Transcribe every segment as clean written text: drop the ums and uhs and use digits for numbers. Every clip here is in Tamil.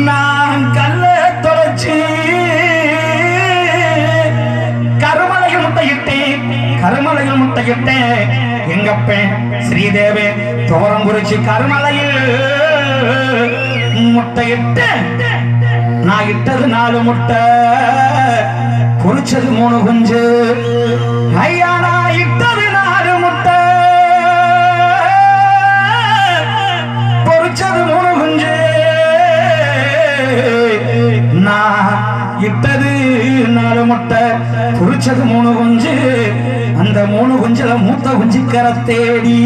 நான் கல்ல தொலைச்சு கருமலையில் முட்டையிட்டேன் எங்கப்பேன் ஸ்ரீதேவி துவரம் குறிச்சு கருமலையில் முட்டையிட்டேன். நான் இட்டது 4 முட்டை, பொறிச்சது 3 குஞ்சு. ஐயா நான் இட்டது 4 முட்டை, பொறிச்சது 3 குஞ்சு. நான் இட்டது 4 முட்டை, பொறிச்சது 3 குஞ்சு. அந்த 3 குஞ்சுல மூத்த குஞ்சுக்கர தேடி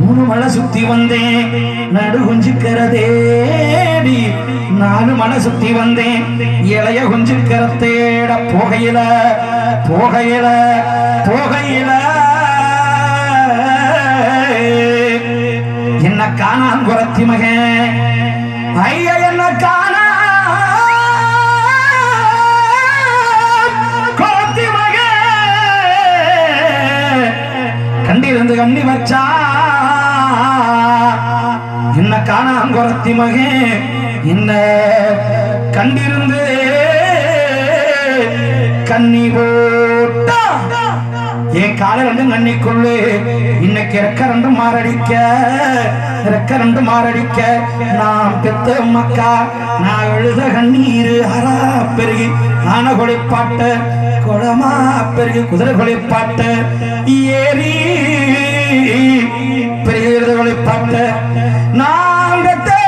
3 மலை சுத்தி வந்தேன். நடு குஞ்சுக்கர தேடி 4 மலை சுத்தி வந்தேன். இளைய குஞ்சுக்கர தேட போகையில என்ன காணான் குரத்தி மகன். ஐயா என்ன காணா கண்டிருந்து கண்ணி வச்சா. என்ன காணாம் குரத்தி மகே, என்ன கண்டிருந்து கண்ணி போட்டா. என் காலை 2 கண்ணிக்குள்ளு இன்னைக்கு ரெக்க 2 மாரடிக்க நான் பெத்த மக்கா. நான் எழுத கண்ணீர் அரா பெருகி ஆன கொலைப்பாட்ட குளமா பெருகி குதிரை கொலைப்பாட்ட ஏறி பெருகி கொலைப்பாட்ட நான் மக்கள்